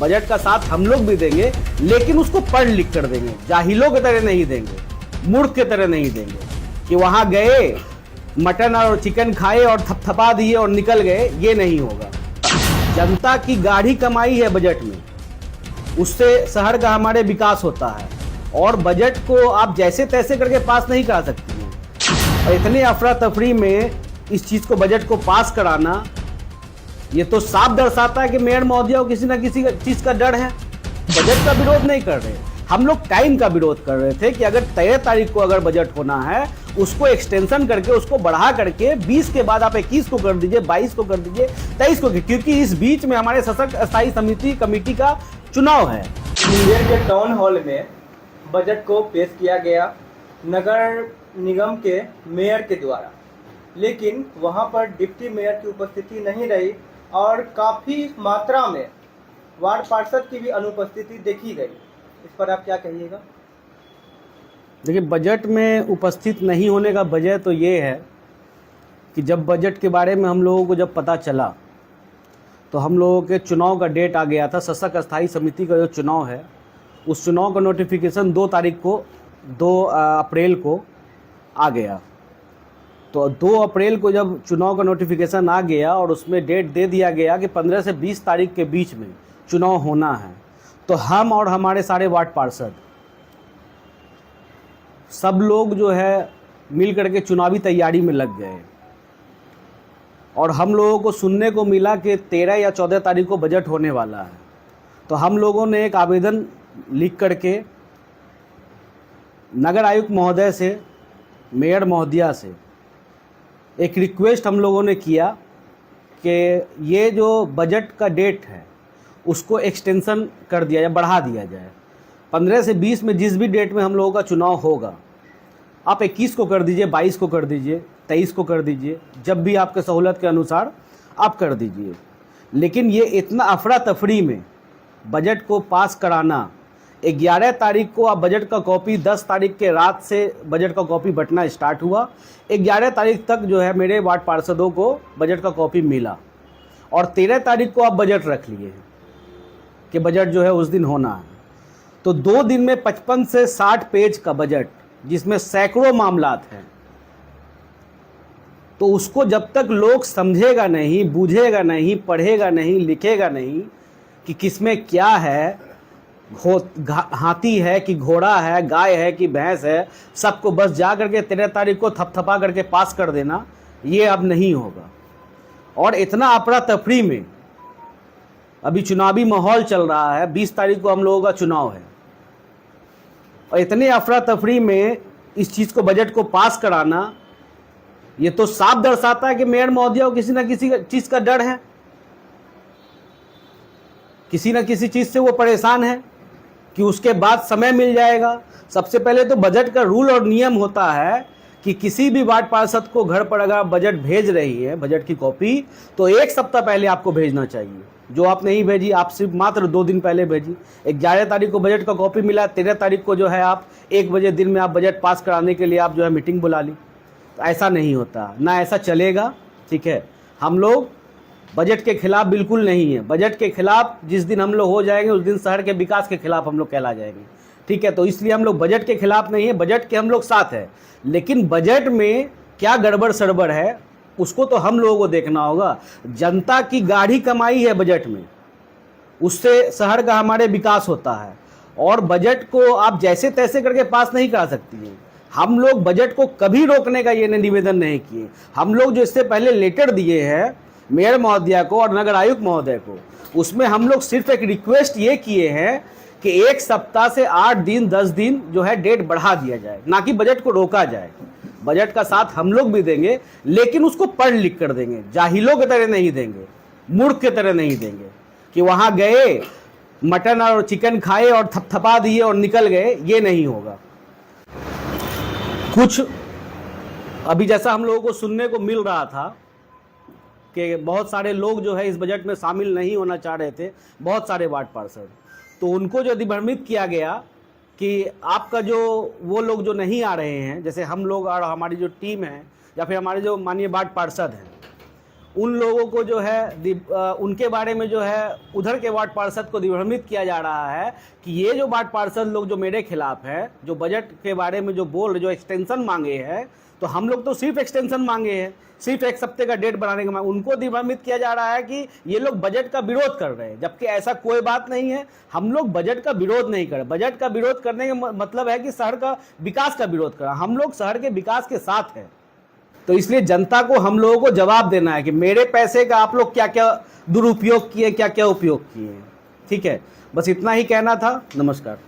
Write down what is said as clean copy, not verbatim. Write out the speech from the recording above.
Budget का साथ हम लोग भी देंगे, लेकिन उसको पढ़ लिख कर देंगे, जाहिलों की तरह नहीं देंगे, मूर्ख की तरह नहीं देंगे कि वहां गए मटन और चिकन खाए और थपथपा दिए और निकल गए। ये नहीं होगा। जनता की गाढ़ी कमाई है बजट में, उससे शहर का हमारे विकास होता है, और बजट को आप जैसे तैसे करके पास नहीं करा सकती हैं। और इतने अफरा तफरी में इस चीज को, बजट को पास कराना, ये तो साफ दर्शाता है कि मेयर महोदया को किसी ना किसी चीज का डर है। बजट का विरोध नहीं कर रहे, हम लोग टाइम का विरोध कर रहे थे कि अगर 13 तारीख को अगर बजट होना है, उसको एक्सटेंशन करके, उसको बढ़ा करके 20 के बाद आप 21 को कर दीजिए, 22 को कर दीजिए, 23 को, क्योंकि इस बीच में हमारे सशक्त स्थायी समिति कमेटी का चुनाव है। मुंगेर के टाउन हॉल में बजट को पेश किया गया नगर निगम के मेयर के द्वारा, लेकिन वहां पर डिप्टी मेयर की उपस्थिति नहीं रही और काफ़ी मात्रा में वार्ड पार्षद की भी अनुपस्थिति देखी गई। इस पर आप क्या कहिएगा? देखिए, बजट में उपस्थित नहीं होने का वजह तो ये है कि जब बजट के बारे में हम लोगों को जब पता चला तो हम लोगों के चुनाव का डेट आ गया था। सशक्त स्थायी समिति का जो चुनाव है, उस चुनाव का नोटिफिकेशन 2 अप्रैल को आ गया। तो 2 अप्रैल को जब चुनाव का नोटिफिकेशन आ गया और उसमें डेट दे दिया गया कि 15 से 20 तारीख के बीच में चुनाव होना है, तो हम और हमारे सारे वार्ड पार्षद सब लोग जो है मिल करके चुनावी तैयारी में लग गए। और हम लोगों को सुनने को मिला कि 13 या 14 तारीख को बजट होने वाला है। तो हम लोगों ने एक आवेदन लिख करके नगर आयुक्त महोदय से, मेयर महोदया से एक रिक्वेस्ट हम लोगों ने किया कि ये जो बजट का डेट है उसको एक्सटेंशन कर दिया जाए, बढ़ा दिया जाए। 15 से 20 में जिस भी डेट में हम लोगों का चुनाव होगा, आप 21 को कर दीजिए, 22 को कर दीजिए, 23 को कर दीजिए, जब भी आपके सहूलत के अनुसार आप कर दीजिए। लेकिन ये इतना अफरा तफरी में बजट को पास कराना, 11 तारीख को आप बजट का कॉपी, 10 तारीख के रात से बजट का कॉपी बंटना स्टार्ट हुआ, 11 तारीख तक जो है मेरे वार्ड पार्षदों को बजट का कॉपी मिला, और 13 तारीख को आप बजट रख लिए हैं कि बजट जो है उस दिन होना है। तो 2 दिन में 55 से 60 पेज का बजट, जिसमें सैकड़ों मामलात हैं, तो उसको जब तक लोग समझेगा नहीं, बूझेगा नहीं, पढ़ेगा नहीं, लिखेगा नहीं कि किसमें क्या है, हाथी है कि घोड़ा है, गाय है कि भैंस है, सबको बस जा करके 13 तारीख को थपथपा करके पास कर देना, ये अब नहीं होगा। और इतना अफरा तफरी में अभी चुनावी माहौल चल रहा है, 20 तारीख को हम लोगों का चुनाव है, और इतने अफरा तफरी में इस चीज़ को, बजट को पास कराना, ये तो साफ दर्शाता है कि मेयर महोदया को किसी ना किसी चीज़ का डर है, किसी ना किसी चीज़ से वो परेशान है कि उसके बाद समय मिल जाएगा। सबसे पहले तो बजट का रूल और नियम होता है कि किसी भी वार्ड पार्षद को घर पर अगर बजट भेज रही है, बजट की कॉपी, तो 1 सप्ताह पहले आपको भेजना चाहिए। जो आप नहीं भेजी, आप सिर्फ मात्र 2 दिन पहले भेजी। 11 तारीख को बजट का कॉपी मिला, 13 तारीख को जो है आप 1 बजे दिन में आप बजट पास कराने के लिए आप जो है मीटिंग बुला ली। तो ऐसा नहीं होता, ना ऐसा चलेगा। ठीक है, हम लोग बजट के खिलाफ बिल्कुल नहीं है। बजट के खिलाफ जिस दिन हम लोग हो जाएंगे, उस दिन शहर के विकास के खिलाफ हम लोग कहला जाएंगे। ठीक है, तो इसलिए हम लोग बजट के खिलाफ नहीं है, बजट के हम लोग साथ है। लेकिन बजट में क्या गड़बड़ सड़बड़ है, उसको तो हम लोगों को देखना होगा। जनता की गाढ़ी कमाई है बजट में, उससे शहर का हमारे विकास होता है, और बजट को आप जैसे तैसे करके पास नहीं करा सकती हैं। हम लोग बजट को कभी रोकने का ये निवेदन नहीं किए। हम लोग जो इससे पहले लेटर दिए हैं मेयर महोदया को और नगर आयुक्त महोदय को, उसमें हम लोग सिर्फ एक रिक्वेस्ट ये किए हैं कि 1 सप्ताह से 8 दिन 10 दिन जो है डेट बढ़ा दिया जाए, ना कि बजट को रोका जाए। बजट का साथ हम लोग भी देंगे, लेकिन उसको पढ़ लिख कर देंगे, जाहिलों की तरह नहीं देंगे, मूर्ख की तरह नहीं देंगे कि वहां गए मटन और चिकन खाए और थपथपा दिए और निकल गए। ये नहीं होगा। कुछ अभी जैसा हम लोगों को सुनने को मिल रहा था कि बहुत सारे लोग जो है इस बजट में शामिल नहीं होना चाह रहे थे, बहुत सारे वार्ड पार्षद, तो उनको जो दिग्भ्रमित किया गया कि आपका जो वो लोग जो नहीं आ रहे हैं, जैसे हम लोग और हमारी जो टीम है या फिर हमारे जो माननीय वार्ड पार्षद हैं, उन लोगों को जो है उनके बारे में जो है उधर के वार्ड पार्षद को दिग्भ्रमित किया जा रहा है कि ये जो वार्ड पार्षद लोग जो मेरे खिलाफ है, जो बजट के बारे में जो जो एक्सटेंशन मांगे हैं, तो हम लोग तो सिर्फ एक्सटेंशन मांगे हैं, सिर्फ एक हफ्ते का डेट बनाने का मांग, उनको दिग्भ्रमित किया जा रहा है कि ये लोग बजट का विरोध कर रहे हैं, जबकि ऐसा कोई बात नहीं है। हम लोग बजट का विरोध नहीं कर रहे। बजट का विरोध करने का मतलब है कि शहर का विकास का विरोध कर रहा। हम लोग शहर के विकास के साथ हैं। तो इसलिए जनता को हम लोगों को जवाब देना है कि मेरे पैसे का आप लोग क्या क्या दुरुपयोग किए, क्या क्या उपयोग किए। ठीक है, बस इतना ही कहना था। नमस्कार।